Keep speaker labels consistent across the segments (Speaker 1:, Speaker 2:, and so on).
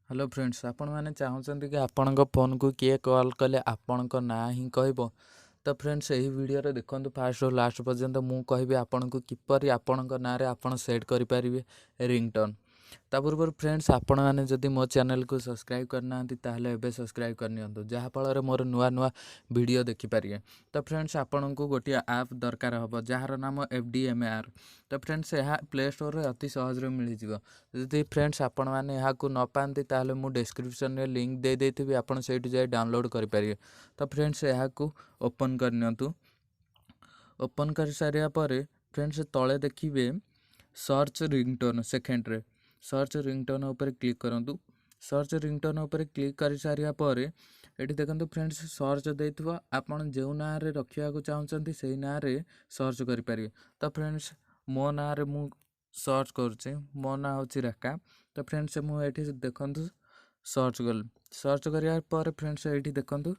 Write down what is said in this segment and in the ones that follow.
Speaker 1: Hello friends, आपण मैंने चाहते कि आपण फोन को किए कॉल कले आपण ना ही कह। तो फ्रेंड्स यही वीडियो देखो फास्ट और लास्ट पर्यंत मुझे कहबी आपण को किपर आपण ना आप सेट करें रिंगटोन। ता पूर्व फ्रेंड्स आपण मैंने जदि मो चैनल को सब्सक्राइब करना ताहले एबे सब्सक्राइब करनी जहाँफल मोर नुआ नुआ वीडियो देखिपारे। तो फ्रेंड्स आपण को गोटे ऐप दरकार हम जार नाम FDMR। तो फ्रेंड्स यह प्ले स्टोर रे अति सहज मिल जाव। जदि फ्रेंड्स आपण मैंने यहाँ न पाती ताहले मु डिस्क्रिप्शन रे लिंक दे देथिबि, आपण सेठी जाय डाउनलोड करें। तो फ्रेंड्स यहाँ को ओपन करनियंतु। ओपन कर सारिया पर फ्रेंड्स तले देखिए सर्च रिंगटोन सेकेंड रे सर्च रिंगटोन उपर क्लिक करंतु। सर्च रिंगटोन उपर क्लिक कर सारिया पर एटी देखंतु फ्रेंड्स सर्च देथिबो आपण जेउ ना रे रखिया को चाहउचंती सेही ना रे सर्च करि पारिबे। तो फ्रेंड्स मो ना रे मु सर्च करूचे, मो ना होची रेखा। तो फ्रेंड्स मु एठी देखंतु सर्च गल। सर्च करिया पर फ्रेंड्स एठी देखंतु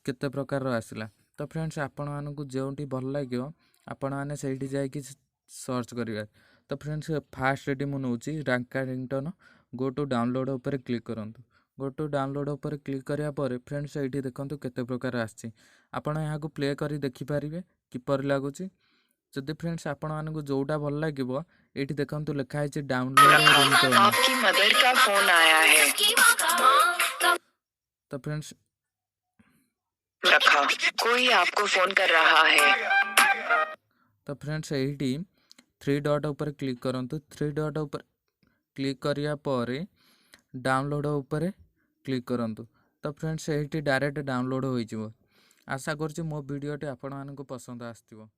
Speaker 1: केते प्रकार आसिला। तो फ्रेंड्स आपण मानकु जेउटी भल लागियो आपण माने सेठी जाय कि सर्च करिवे। तो फ्रेंड्स फास्ट रेडी मु नउची रंका रिंगटोन। गो टू डाउनलोड उपर क्लिक करंतु। गो टू डाउनलोड उपर क्लिक करिया पर फ्रेंड्स एठी देखंतु केते प्रकार आछि। आपण यहाँ को प्ले करी देखि पारिबे किपर लागुची। जदि फ्रेंड्स आपण मानकु जोटा भल लागिबो एठी देखंतु लिखा है डाउनलोड रिंगटोन।
Speaker 2: आपकी मदर का फोन आया है।
Speaker 1: तो फ्रेंड्स
Speaker 2: रखा, कोई आपको फोन कर रहा है।
Speaker 1: तो फ्रेंड्स यही थ्री डॉट ऊपर क्लिक करंतु। थ्री डॉट ऊपर क्लिक करिया पर डाउनलोड ऊपर क्लिक करंतु। तो फ्रेंड्स यही डायरेक्ट डाउनलोड हो। आशा करछि मो वीडियोटी आपण मानकु पसंद आस्तिबो।